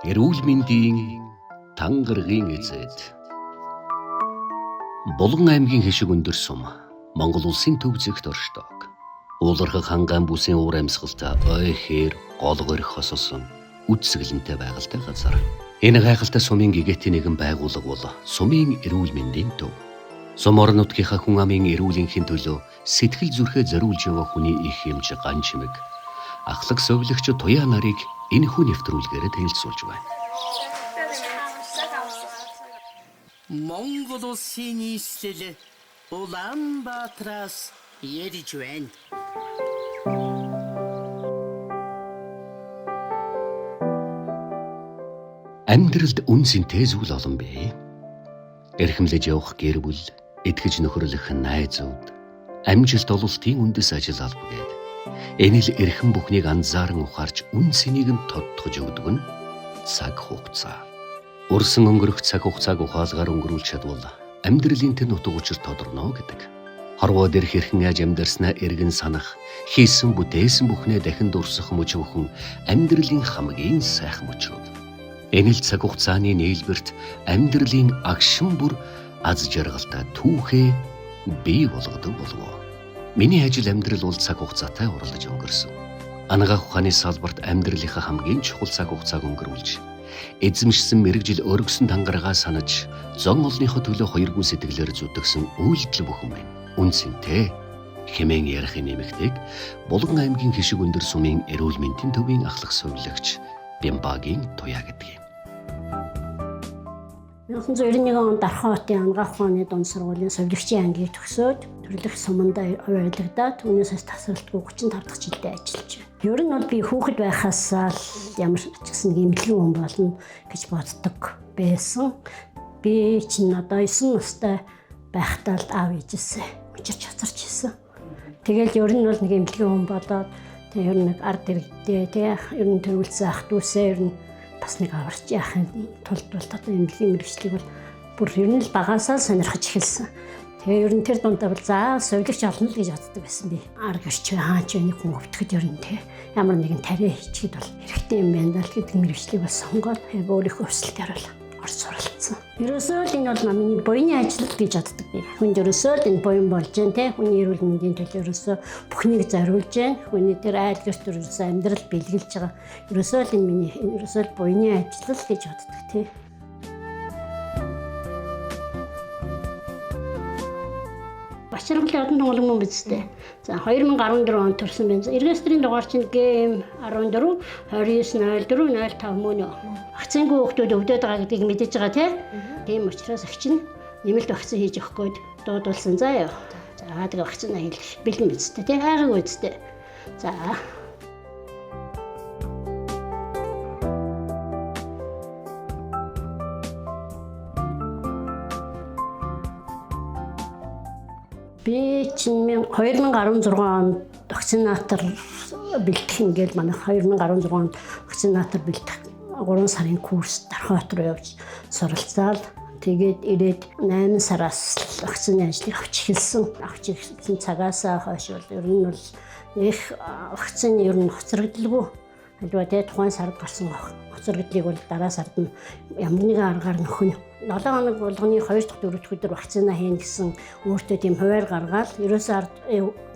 Эрүүл мэндийн тангаргийн эзэд. Булган аймгийн хишиг өндөр сум Монгол улсын төв зэгт оршдог. Уулархаг хангаан бүсийн уур амьсгалтай ой хээр гол горих хосолсон үдсгэлэнтэй байгальтай газар. Энэ гайхалтай сумын гэгээтийн нэгэн байгууллага бол сумын эрүүл мэндийн төв. Сум орон нутгийнхаа хүн амын эрүүлэнхийн төлөө сэтгэл зүрхээ зориулж яваа хүний их хэмж ган чимэг ахлах совлогч туяа нарыг энэ хүн нэвтрүүлгээр танилцуулж байна. Монгол улсын нийслэл Улаанбаатараас ярьж байна. Амьдралд үнцэнтэй зүйл олон бай. Эрхэмлэж явах гэр бүл, итгэж нөхөрлөх найзууд, амжилт ололтын үндэс ажил алба гээд энэ л эрхэм бүхнийг анзааран ухаарч үн цэнийг нь тодтогж өгдөг нь цаг хугацаа. Урсан өнгөрөх цаг хугацааг ухаалгаар өнгөрүүлж чадвал амьдралын тэн утга учир тодорно гэдэг. Хорвоо дэр хэрхэн яаж амьдарснаа эргэн санах, хийсэн бүтээсэн бүхнээ дахин дурсах мөч бүхэн амьдралын хамгийн сайхан мөчүүд. Энэ л цаг хугацааны нээлбэрт амьдралын агшин бүр аз жаргалтай түүхээ бий болгодог болов. Миний ажил амьдрал бол цаг хугацаатай уралдаж өнгөрсөн. Анагаах ухааны салбарт амьдралынхаа хамгийн чухал цаг хугацааг өнгөрүүлж, эзэмшсэн мэрэгжил өргөсөн тангарагаа санаж, зон олныхоо төлөө хоёргүй сэтгэлээр зүтгэсэн үйлдэл бүхэн байна. Үнцэнтэй хэмээн ярихын нэмэгтэйг Булган аймгийн хишиг өндөр сумын эрүүл мэндийн төвийн ахлах совлогч Бямбагийн туяа гэдэг юм. 1991 онд Архаотын анагаах ухааны дунд сургуулийн совлогчийн ангийг төгсөөд төрлөх суманд авиалагдаад түүнээс тасралтгүй 35 дахь жилдээ ажиллаж байна. Ер нь бол би хүүхэд байхаас л ямар ч гэсэн эмнэлгийн хүн болно гэж боддог байсан. Би чинь одоо 9 настай байхдаа л аав ээжээсээ учирч хацарч ирсэн. Тэгэл ер нь бол нэг эмнэлгийн хүн болоод тэг ер нь нэг ард иргэдээ тэг ер нь төрүүлсэн ах дүүсээ ер нь бас нэг аварч яахын тулд бол одоо эмнэлгийн мэргэжлийг бол бүр ер нь л багаасаа сонирхож эхэлсэн. Тэгээ ер нь тэр дундаа бол за совлогч олно л гэж боддог байсан би. Ар гэрч хаач нэг хүн өвтөхөд ер нь те ямар нэгэн тариа хийчихэд бол хэрэгтэй юм байна л гэдэг мэргэжлийг бас сонгоод өөрийнхөө хүсэлтээр бол орж суралцсан. Ерөөсөө л энэ бол миний буйны ажил гэж боддог би. Хүн ерөөсөө л энэ буян болж जैन те хүний эрүүл мэндийн төлөө ерөөсөө бүхнийг зориулж जैन. Хүний тэр айл гэрт ерөөсөө амьдрал бэлгэлж байгаа. Ерөөсөө л энэ миний ерөөсөө л буйны ажил л гэж боддог те. Бачаргалын одон тонголон мөн бидтэй. За 2014 онд төрсэн байна. Регистрийн дугаар чинь ГМ 14 290405 мөн. Вакцингүй хүмүүс өвдөд байгаа гэдгийг мэдэж байгаа тийм учраас агч нь нэмэлт вакцин хийж өгөх гээд дуудулсан заа ёо. За тэгээ вакцина хийх бэлэн бидтэй тийм хайгаагүй бидтэй. За би чинь 2016 онд вакцинатор бэлтгэх ингээд манай 2016 онд вакцинатор бэлтгэх 3 сарын курс Дархаот руу явж суралцаад тэгээд ирээд 8 сараас вакцины ажлыг авч эхэлсэн. Авч эхэлсэн цагаасаа хойш бол ер нь бол их вакцины ер нь хоцрогдолгүй. Альва тэгээд тухайн сард гарсан хоцрогдлыг бол дараа сард нь ямар нэгэн аргаар нөхөн 7 хоног болгоны 2 дахь 4 дахь өдөр вакцина хийн гэсэн өөртөө тийм хуваар гаргаад ерөөсөө ард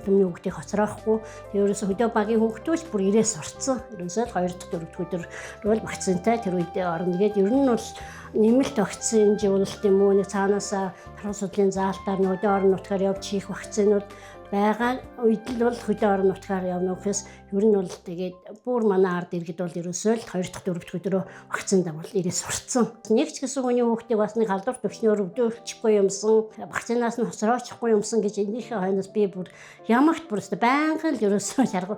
түмний хүүхдийг хоцроохгүй ерөөсөө хөдөө багийн хүүхдүүч бүр ирээс орцсон. Ерөөсөө л 2 дахь 4 дахь өдөр бол вакцинтай тэр үедээ орно. Тэгээд ер нь бол нэмэлт вакцин живуулалт юм уу нэг цаанаасаа тархал судлалын заалтаар нөгөө орон нутгаар явж хийх вакцинууд байгаа үед л бол хөдөө орон нутгаар явна гэхээс ер нь бол тэгээд бүр манай ард иргэд бол ерөөсөө л 2 дахь 4 дахь өдрөө вакцинд бол ирээс сурцсан. Нэг ч гэсэн хүний хүүхдийг бас нэг халдвар төвчнөөр өвдүүлчихгүй юмсан, вакцинаас нь хоцроочихгүй юмсан гэж энийхээ хойноос би бүр ямагт бүр өстө байнгын л ерөөсөө шаргуу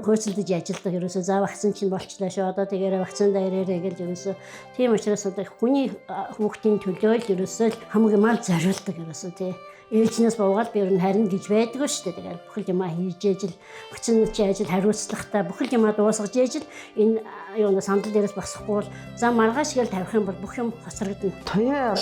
хөөцөлдөж ажилладаг ерөөсөө за вакцин чинь болчлаа шүү одоо тэгээрээ вакциндаа ирээрэй гэж ерөөсөө тийм учраас одоо хүний хүүхдийн төлөө л ерөөсөө хамгийн мал зориулдаг ерөөсөө тий ээлжнээс буугаад би ер нь харин гэж байдаг шүү дээ. Тэгээд бүхэл юмаа хийж ээжил вакцинын ажил хариуцлагатай бүхэл юмаа дуусгаж ээжил энэ юуны сандал дээрээс босохгүй бол за маргааш гээл тавих юм бол бүх юм хоцрогдно. Туяа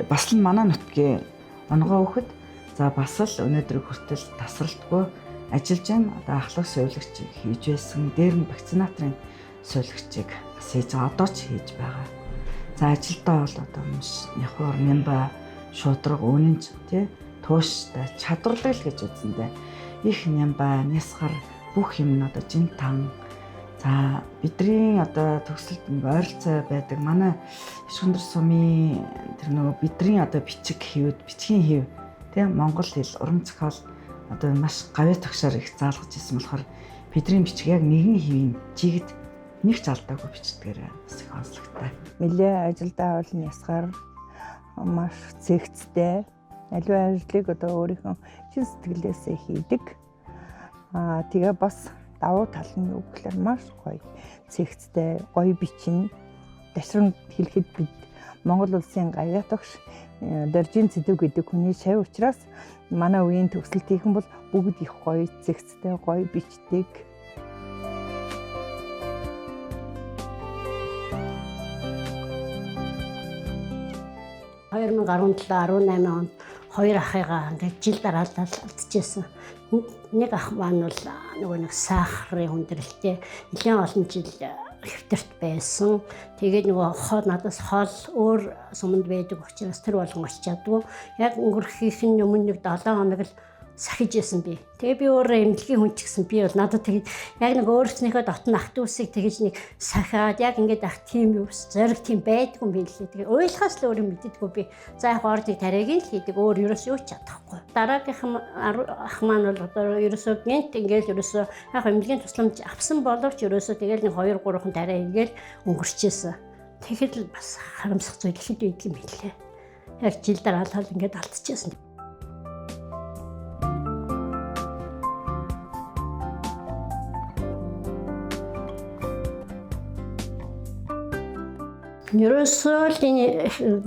бас л манай нутгийн онгоо хөхд за бас л өнөөдөр хүртэл тасралтгүй ажиллаж байна. Одоо ахлах совилогч хийж байсан. Дээр нь вакцинаторын совилогчийг бас хийж байгаа. Одоо ч хийж байгаа. За ажилдаа бол одоо маш нягуур нямба шудраг үнэнч тий тууштай чадварлаг л гэж үздэнтэй. Их нямба нясгар бүх юм нь одоо жин тан. За бидний одоо төгсөлд ойролцоо байдаг. Манай Ишгүндэр сумын тэр нөгөө бидний одоо бичгийн хэв тий монгол хэл уран зохиол одоо маш гавьяа тагшаар их заалгаж ирсэн болохоор бидний бичиг яг нэгэн хэвийн жигд нэг ч алдаагүй бичдгээр бас их онцлогтой. Нилээ ажилдаа бол нясгаар маш цэгцтэй. Аливаа ажлыг одоо өөрийнхөө чин сэтгэлээсээ хийдэг. Тэгээ бас давуу тал нь юу гэхээр маш гоё цэгцтэй, гоё бичин. Дашрам хэлэхэд бид Монгол улсын гавьяа тагш Доржин Цэдү гэдэг хүний шав учраас манай үеийн төгсөлтийнхэн бол бүгд их гоё цэгцтэй, гоё бичдэг. Хоёр 2017-18 онд хоёр ахыгаа ингээд жил дараалал алдчихсан. Нэг ах маань бол нөгөө нэг сахарын хүндрэлтэй нэлээд олон жил хэвтэрт байсан. Тэгээд нөгөө хоо надаас хоол өөр суманд байдаг учраас тэр болгон очиж чадгүй. Яг өнгөрөхийнх нь өмнө нэг 7 хоног л сахиж байсан би. Тэгээ би өөрөө эмнэлгийн хүн ч гэсэн би бол надад тэгээд яг нэг өөрснийхөө дотн ах дүүсийг тэгэж нэг сахиад яг ингээд ах тийм юу зориг тийм байдгүй юм билээ. Тэгээ ойлгохоос л өөрөө мэддэггүй би. За яг ордыг тариагийн л хийдэг өөр ерөөс юу ч чадахгүй. Дараагийнх ах маань бол одоо ерөөсөө гэнт ингээд ерөөсөө яг эмнэлгийн тусламж авсан боловч ерөөсөө тэгэл нэг 2 3 тариа ингээл өнгөрчээсэн. Тэгэхэд л бас харамсах зүйл ихэд үйдэг юм билээ. Яг жил дараалал ингээд алдчихсан. Ерөөсөө л энэ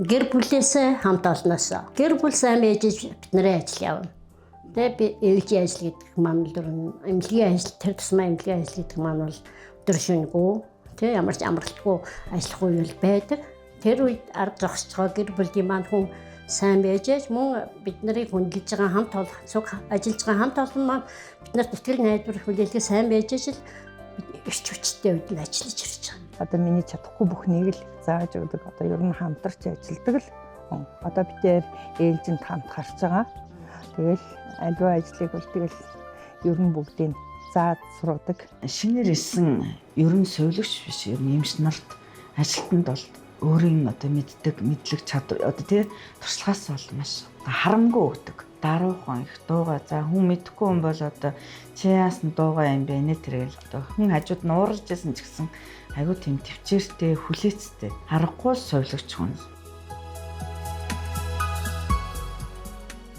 гэр бүлээсээ хамт олноосоо. Гэр бүл сайн байж бид нарын ажил явна. Тэгээ би ээлжийн ажил гэдэг маань л эмнэлгийн ажил, тэр тусмаа эмнэлгийн ажил гэдэг маань бол өдөр шөнөгүй, тэг ямар ч амралтгүй ажиллах үе бол байдаг. Тэр үед ард зогсож байгаа гэр бүлийн маань хүн сайн байж мөн бид нарыг хүндэлж байгаа хамт олон цуг ажиллаж байгаа хамт олон маань биднэрт итгэл найдвар хүлээлгээ сайн байж л эрч хүчтэй үед нь ажиллаж ирж байгаа. Одоо миний чадахгүй бүхнийг л зааж өгдөг. Одоо ер нь хамтарч ажилладаг л хүн. Одоо бид ээлжинд хамт харж байгаа. Тэгэл аливаа ажлыг бол тэгэл ер нь бүгдийг зааж сургадаг. Шинээр ирсэн ер нь сувилагч биш ер нь эмч нарт ажилтнанд бол өөрийн одоо мэддэг мэдлэг чадвар одоо тий туршлагаас бол маш харамгүй өгдөг. Даруухан их дууга за хүн мэдхгүй хүн бол одоо чи яасан дууга юм бэ нэ тэргээл одоо хүн хажууд нь уурж байсан ч гэсэн айгуу тийм төвчээртэй хүлээцтэй харахгүй сувилагч хүн.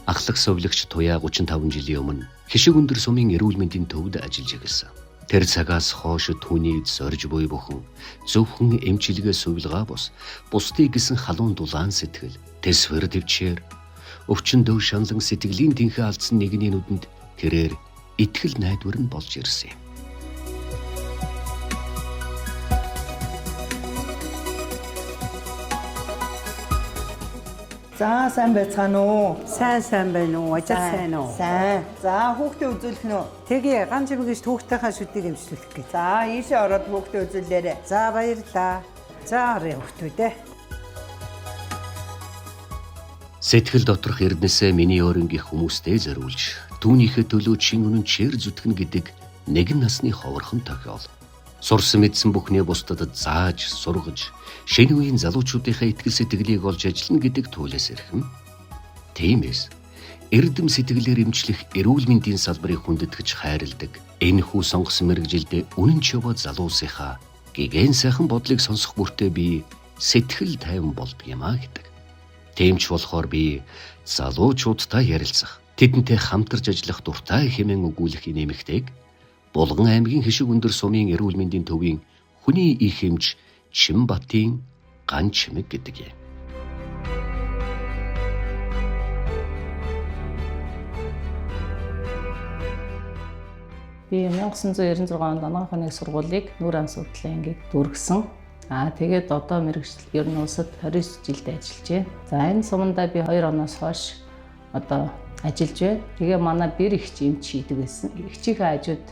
Ахлах сувилагч Туяа 35 жилийн өмнө Хишигүндэр сумын эрүүл мэндийн төвд ажиллаж ирсэн. Тэр цагаас хойш түүний зорж буй бүхэн зөвхөн эмчилгээ сувилгаа бусдыг гисэн халуун дулаан сэтгэл тэсвэр төвчээр өвчин дөв шанлан сэтгэлийн тэнхээ алдсан нэгний нүдэнд тэрээр итгэл найдвар нь болж ирсэн юм. За сайн байцгаана уу? Сайн байна уу? Ажил сайн уу? Сайн. За хүүхдээ үзүүлэх нь үү? Тэгээ ганц юм гэж түүхтэйхээ шүдийг эмчлүүлэх гэж. За ийшээ ороод хүүхдээ үзүүлээрэй. За баярлаа. За орё хүүхдүүдээ. Сэтгэл доторх эрдэнэсээ миний өөрөнгөх хүмүүстэй зориулж түүнийхээ төлөө чин үнэнчээр зүтгэн гэдэг нэгэн насны ховорхон тохиол. Сурсан мэдсэн бүхнээ бусдад зааж, сургаж, шинэ үеийн залуучуудынхаа итгэл сэтгэлийг олж ажиллана гэдэг төлөөс ирхэн. Тиймээс эрдэм сэтгэлээр эмчлэх эрүүл мэндийн салбарыг хүндэтгэж хайрладаг энэхүү сонгосон мэргэжилдээ үнэн ч яваа залуусынхаа гэгэн сайхан бодлыг сонсох бүртээ би сэтгэл тайван болдог юм а гэдэг. Тэмч болохоор би залуучуудтай ярилцах, тэдэнтэй хамтарч ажиллах дуртай хэмээн өгүүлэх нэмэгтэйг Булган аймгийн Хишигүндэр сумын эрүүл мэндийн төвийн хүний их эмч Чимбатын ган чимэг гэдэг юм. Би 1996 онд анагаахны сургуулийг нүүр ан судлалын ангийг дүүргэсэн. Тэгээд одоо мэргэжил ер нь улсад 29 жилд ажиллаж байна. За энэ сумандаа би 2 оноос хойш одоо ажиллаж байна. Тэгээ манай бэр ихч эмч хийдэг байсан. Ихчийнхээ хажууд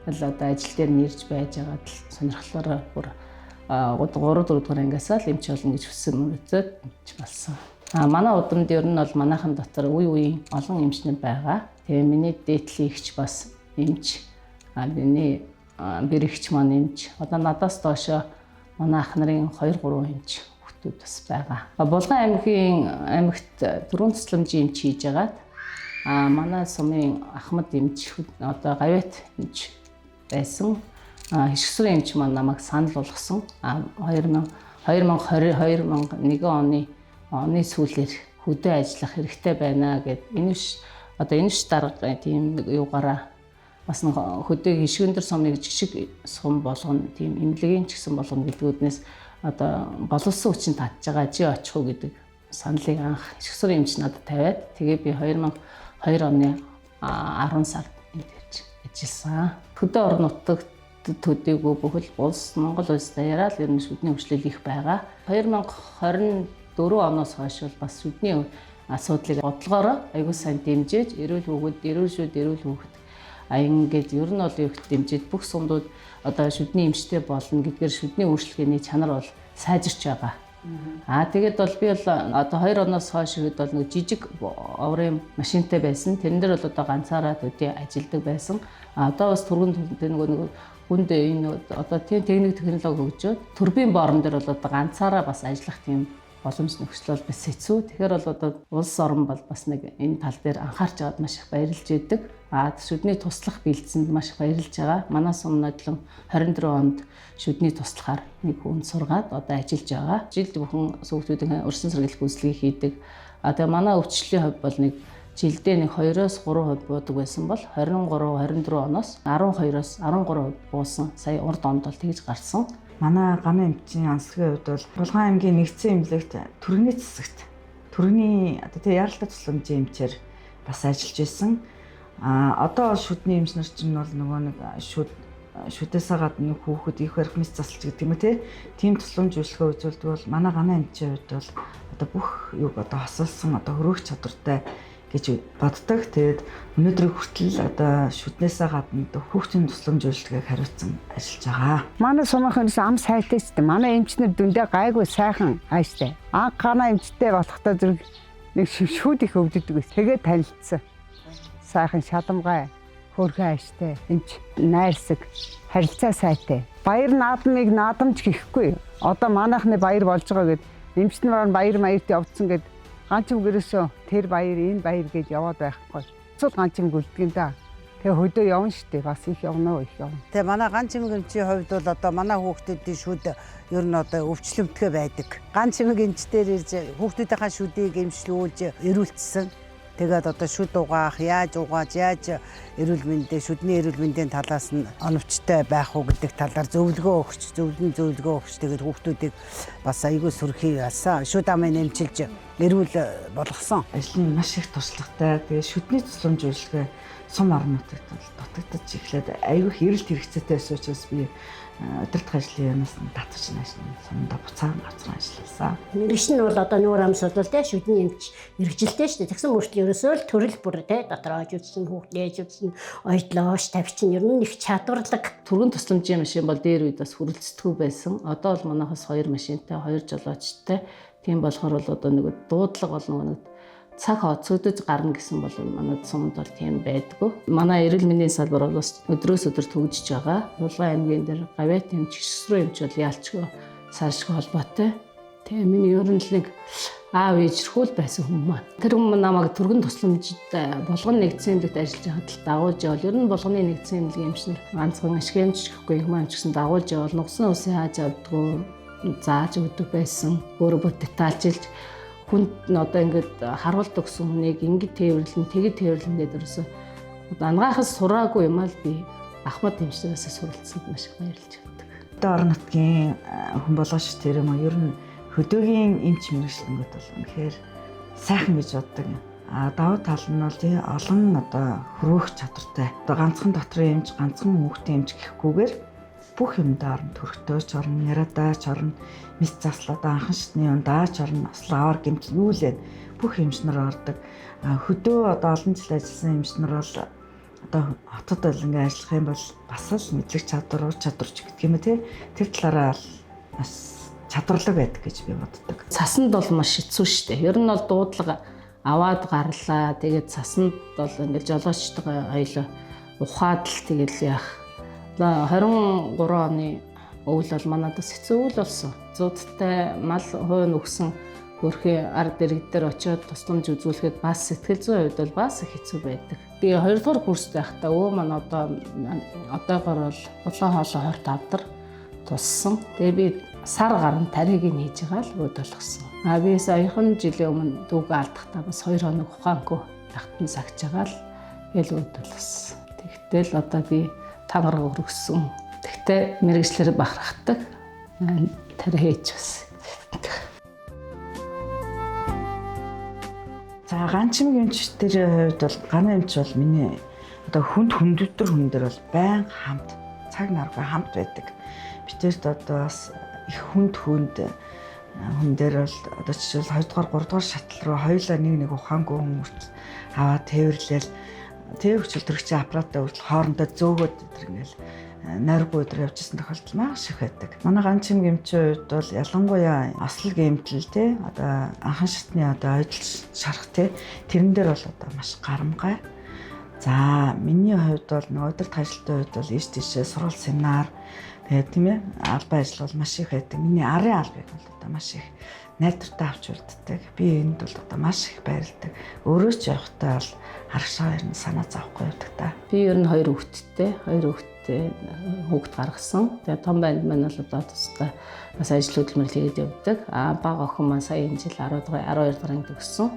л одоо ажил дээр нэрж байж байгаад л сонирхлоор бүр 3 4 дугаар ангиасаа л эмч болно гэж хүссэн мөрөдөөд эмч болсон. Манай удамд ер нь бол манайхан дотор үе үеийн олон эмчнэр байгаа. Тэгээ миний дээдлийн эгч бас эмч. Миний бэрэгч маань эмч. Одоо надаас доошо манай ах нарын 2 3 эмч хүүхдүүд бас байгаа. Булган аймагт дөрвөн тусламжийн эмч хийж байгаад манай сумын Ахмад эмч одоо гавьяат эмч байсан. Хишгсрын эмч маань намайг санал болгосон. 2021 оны сүүлээр хөдөө ажиллах хэрэгтэй байна гэд энэ дарга тийм юугаараа бас хөдөөг хишгүндэр сумыг жижиг сум болгоно, тийм эмнэлгийн ч гэсэн болгоно гэдгүүднээс одоо боловсон хүчин татж байгаа чи очих уу гэдэг саналыг анх хишгсрын эмч надад тавиад тэгээ би 2002 оны 10 сард энд ажилласан. Хөдөө орон нутагт төдийгүй бүхэл улс Монгол улс даяараа л ер нь шүдний хөгжлөл их байгаа. 2024 оноос хойш бол бас шүдний асуудлыг бодлогоороо аягүй сайн дэмжиж, эрүүл хүүхэд аян гэж ер нь бол юу их дэмжиж бүх сумдууд одоо шүдний эмчтэй болно гэдгээр шүдний үйлчлэгээний чанар бол сайжирч байгаа. Тэгээд бол би бол одоо 2 оноос хойш хэд бол нэг жижиг оврын машинтай байсан. Тэрэн дээр бол одоо ганцаараа төдий ажилладаг байсан. Одоо бас түргэн нэг хүнд энэ одоо тийм техник технологи хөгжөөд төрбийн боорон дээр бол одоо ганцаараа бас ажиллах тийм боломж нөхцөл бас хэцүү. Тэгэхээр бол одоо улс орн бол бас нэг энэ тал дээр анхаарч аваад маш их баярлж байдаг. Шүдний туслах бэлдсэнд маш их баярлж байгаа. Манай сум нодлон 24 онд шүдний туслахаар нэг хүн сургаад одоо ажиллаж байгаа. Жилд бүхэн хүүхдүүдийн урьдчилан сэргийлэх үйлчлэгийг хийдэг. Тэгээ манай өвчлөлийн хувьд бол нэг жилдээ нэг 2-3% буудаг байсан бол 23-24 оноос 12-оос 13% буусан. Сая урд онд бол тэгж гарсан. Манай ганы эмчийн онцлогийн хувьд бол Булган аймгийн нэгдсэн эмнэлэгт түргэний цэцэгт түргэний одоо тэг яралтай тусламжийн эмчээр бас ажиллаж байсан. Одоо шүдний эмч нар чинь бол нөгөө нэг шүдээсээ гадна хүүхэд их барих мэс засалч гэдэг юм те. Тийм тусламж үйлчлэгээ үзүүлдэг бол манай ганы эмчийн хувьд бол одоо бүх юг одоо хосолсон одоо хөрөөх чадвартай гэж боддог. Тэгээд өнөөдрийг хүртэл одоо шүднээсээ гадна хүүхдийн тусламж үйлчлэгийг хариуцсан ажиллаж байгаа. Манай сумынхаас ам сайтай ч гэдэг. Манай эмчнэр дүндээ гайгүй сайхан ааштай. Гана эмчтэй болохтой зэрэг нэг шүүд их өвддөг байсан. Тэгээд танилцсан. Сайхан шаламгай, хөрхөн ааштай, эмч найрсаг, харилцаа сайтай. Баяр наадмыг наадамж гэхгүй. Одоо манайхны баяр болж байгаа гэд эмч нар баяр маярт явцсан гэд ганцм гэрээсөө тэр баяр энэ баяр гэж яваад байхгүй. Цул ганцм гүлдэг юм да. Тэгээ хөдөө явна штэ бас их явна уу их явна. Тэгээ манай ганцм эмчийн хувьд бол одоо манай хүүхдүүдийн шүд ер нь одоо өвчлөмтгөө байдаг. Ганцм эмчдэр ирж хүүхдүүдийнхаа шүдийг эмчлүүлж эрүүлсэн. Тэгээд одоо шүд угаах, яаж угааж, яаж шүдний эрүүл мэндийн талаас нь оновчтой байх уу гэдэг талаар зөвлөгөө өгч тэгээд хүүхдүүдийг бас аягүй сүрхий ялсан. Шүд амын эмчилж эрүүл болгосон. Ажлын маш их туршлагатай. Тэгээд шүдний тусламж үйлчлэгээ сум орнуудад дутагдаж эхлээд аягүй эрэлт хэрэгцээтэй байсан учраас би удирдах ажлын юмас татварч сумдаа буцаан авцран ажилласан. Мэргэш нь бол одоо нүүр амсвал те шүдний эмч мэрэгжилтэй шүү дээ. Тэгсэн мөрт ерөөсөө л төрөл бүр те дотор аж үзсэн, хүүхд ээж үзсэн, ойдлоош тавьчин ер нь их чадварлаг. Түргэн тусламжийн машин бол дээр үед бас хүрэлцдэггүй байсан. Одоо бол манайхаас 2 машинтай, 2 жолоочтой. Тийм болохоор бол одоо нэг дуудлага болно нэг цаг хоцогдож гарна гэсэн бол манай сумд бол тийм байдгүй. Манай эрүүл мэндийн салбар бол бас өдрөөс өдөр төгжиж байгаа. Булган аймгийн дээр гавьяат эмч, хишгсрын эмч бол яалчгүй сайшгүй холбоотой. Тэгээ миний ер нь л нэг аав ээжрхүүл байсан хүн маань. Тэр хүн намайг түргэн тусламжтай Булган нэгдсэн эмнэлэгт ажиллаж байхад л дагуулж явал ер нь Булганы нэгдсэн эмнэлгийн эмчнэр ганцхан ашиг эмч гэхгүй их маань ч гэсэн дагуулж явал нугсан үсээ хааж авдггүй зааж өгдөг байсан. Өөрөө бот детальчилж хүнд одоо ингээд харуулт өгсөн хүнийг ингээд тээвэрлэн гэдэг ерөөсөө ангахаас сураагүй юм аа л би Ахмад эмчнээс суралцсанд маш их баярлж байдаг. Одоо орон нутгийн хүн болгооч тэр юм ер нь хөдөөгийн эмч мэргэжлэнгүүд бол үнэхээр сайхан гэж боддог. Давуу тал нь бол тий олон одоо хөрөөх чадвартай. Одоо ганцхан дотрын эмч, ганцхан хүүхдийн эмч гэхгүйгээр бүх юмдаа орон төрхтөөч орно, яриадаач орно, мэс заслаад анхан шатны ундаач орно, ослоор гэмт юу лээ бүх эмчнэр ордог. Хөдөө одоо олон жил ажилласан эмчнэр бол одоо хотод бол ингээ ажиллах юм бол бас л мэдлэг чадвар, ур чадварч гэдэг юм тий. Тэр талаараа бас чадварлаг байдаг гэж би боддог. Цасанд бол маш хэцүү шүү дээ. Ер нь бол дуудлага аваад гарлаа. Тэгээд цасанд бол ингээл жолоочтойгоо хоёлоо ухаад л тэгэл яах. 23 оны өвөл бол манайдас хэцүү өвөл болсон. Зуудтай мал хойно өгсөн хөрхийн ард иргэд дээр очиод тусламж үзүүлэхэд бас сэтгэл зүйн хувьд бол бас хэцүү байдаг. Би 2 дугаар курст байхдаа өө маань одоогоор бол улаан хоолой 25 дар туссан. Тэгээ би сар гарan тарийг нь хийж байгаа л өөд болгосон. Би саяхан жилийн өмнө дүүгээ алдахдаа бас 2 хоног ухаангүй тахтан сагж байгаа л гээл өөд болгосон. Тэгтэл одоо би тангараг өргөсөн. Тэгтээ мэрэгчлэр бахархдаг. Тэр хийж бас. За ганчмаг эмч дээр хувьд бол гана эмч бол миний одоо хүндүтэр хүн дээр бол байн хамт цаг наргүй хамт байдаг. Битэрт одоо бас их хүнд хүн дээр бол одоо жишээл 2 дугаар 3 дугаар шатал руу хоёулаа нэг ухаангүй хүмүүс аваад тээвэрлээл тэр хүчилтөрөгчийн аппаратаа хүртэл хоорондоо зөөгөөд ингээл нойргүй өдөр явжсэн тохиолдол маш их байдаг. Манай ганчмаг эмчийн хувьд бол ялангуяа ослог эмтэл тий одоо анхан шатны одоо ойдол шарах тий тэрэн дээр бол одоо маш гарамгай. За миний хувьд бол өдөрт ажилтны хувьд бол ийш тийшээ сурал семинар тэгээд тийм ээ албан ажил бол маш их байдаг. Миний арын албыг бол одоо маш их найдвартай авч үлддэг. Би энд бол одоо маш их баярлдаг. Өөрөө ч явахтаа бол харагшаа ер нь санаа зовхгүй байдаг та. Би ер нь 2 хүүхэдтэй хүүхэд гаргасан. Тэгээ том банд маань бол одоо тусдаа бас ажил хөдөлмөрлөд хийгээд явдаг. Бага охин маань сая энэ жил 12 дугаар анги төгссөн.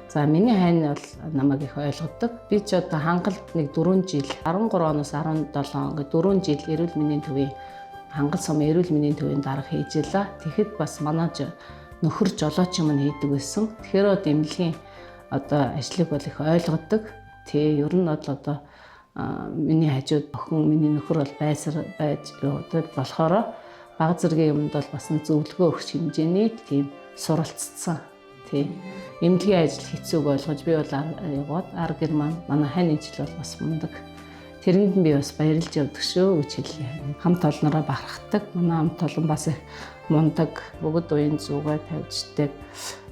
За миний хань бол намайг их ойлгодог. Би ч одоо хангалт нэг 4 жил 13 оноос 17 ингээд 4 жил эрүүл мэндийн төвийн хангал сум эрүүл мэндийн төвийн дарга хийж ялаа. Тэгэхэд бас манай нөхөр жолооч юм хийдэг байсан. Тэгэхээр одоо эмнэлгийн одоо ажлыг бол их ойлгодог. Тэ ер нь бол одоо миний хажууд охин миний нөхөр бол байж болохоор бага зэргийн юмд бол бас зөвлөгөө өгч хэмжээний тийм суралцсан. Тийм эмнэлгийн ажил хэцүүг ойлгож би бол яваад ар герман манай хань ижил бол бас мундаг. Тэрэнд нь би бас баярлж явдаг шүү гэж хэлье. Хамт олноороо бахархдаг. Манай хамт олон бас их мундаг, бүгд уян зүгээ тавьждаг,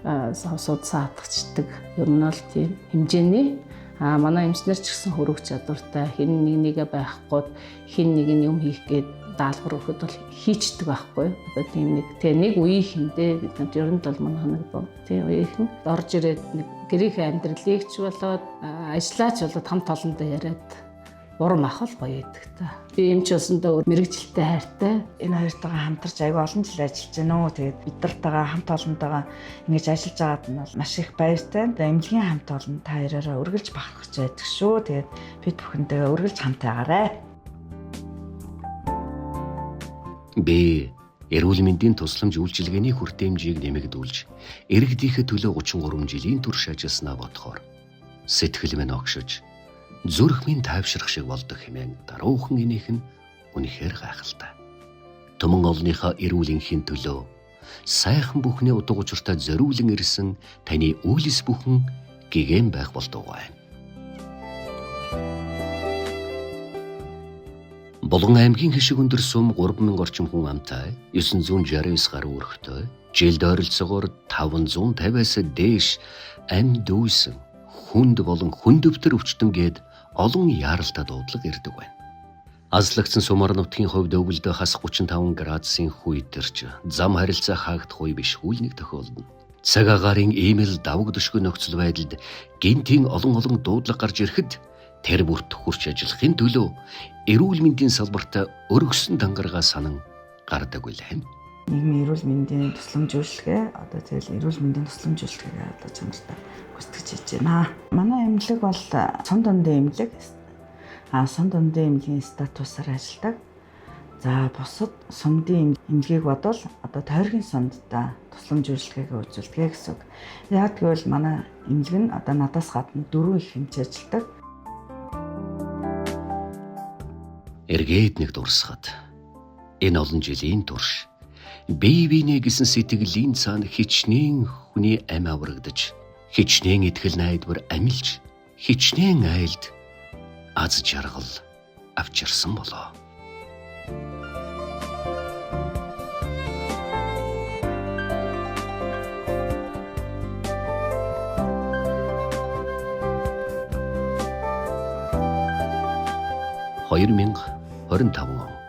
савсууд саатгачдаг. Ер нь бол тийм хэмжээний манай эмчнэр ч гэсэн хөрөг чадвартай, хэн нэгээ байхгүй, хэн нэг нь юм хийх гээд даалгавар өгөхөд бол хийчдэг байхгүй. Одоо тийм нэг үеийн хиндээ бид нар ер нь бол манай нэг тийм үеийнхэн орж ирээд нэг гэрийнхээ амьдралыг ч болоод ажиллаач болоод хамт олондоо яриад урам ах бол гоё байдаг та. Би эмч болсондоо мэрэгчлэлтэй хайртай. Энэ хоёртойгоо хамтарч аягүй олон жил ажиллаж байна уу. Тэгээд бид нартайгаа хамт олондоо ингэж ажиллаж байгаад нь бол маш их баяртай. Тэгээд эмнэлгийн хамт олон та хоёроо үргэлж бахархаж байдаг шүү. Тэгээд бид бүхэнтэйгээ үргэлж хамт байгаарай. Би эрүүл мэндийн тусламж үйлчилгээний хүртээмжийг нэмэгдүүлж, иргэдийнхээ төлөө 33 жилийн турш ажилласнаа бодохоор сэтгэл минь огшиж, зүрх минь тайвшрах шиг болдог хэмээн даруухан энийх нь үнэхээр гайхалтай. Түмэн олныхоо эрүүлэнхийн төлөө сайхан бүхний утга учиртай зориулан ирсэн таны үйлс бүхэн гэгээн байх болтугай. Булган аймгийн хишиг өндөр сум 3000 орчим хүн амтай, 969 гаруй өрхтэй, жилд ойролцоогоор 550-аас дээш амь дүүсэн хүнд болон хүндөвтөр өвчтөн гээд олон яаралтай дуудлага ирдэг байна. Азлагдсан сумар нутгийн хувьд өвөлдөө хас 35 градусын хүйтэрч зам харилцаа хаагдах үе биш хүлнийг тохиолдно. Цаг агаарын иймэл давг душгүй нөхцөл байдалд гинтийн олон дуудлага гарч ирэхэд тэр бүрт хурч ажиллахын төлөө эрүүл мэндийн салбарт өргөсөн дангаргаа санан гардаг үлэм. Нийгмийн эрүүл мэндийн тусламж үйлчилгээ одоо тэгэл эрүүл мэндийн тусламж үйлчилгээ одоо чамдтай гүйцэтгэж хийж байна. Манай эмнэлэг бол сон дундын эмнэлэг. Сон дундын эмнэлгийн статусаар ажилладаг. За бусад сумдын эмнэлгийг бодвол одоо тойргийн сумдаа тусламж үйлчилгээгээ үзүүлдэг гэсэн үг. Яг гэвэл манай эмнэлэг нь одоо надаас гадна 4 их эмч ажилладаг. Эргээд нэг дурсахад энэ олон жилийн турш бие биенээ гэсэн сэтгэлийн цаана хичнээн хүний амь аврагдаж, хичнээн итгэл найдвар амилж, хичнээн айлд аз жаргал авчирсан болоо. 2025 он.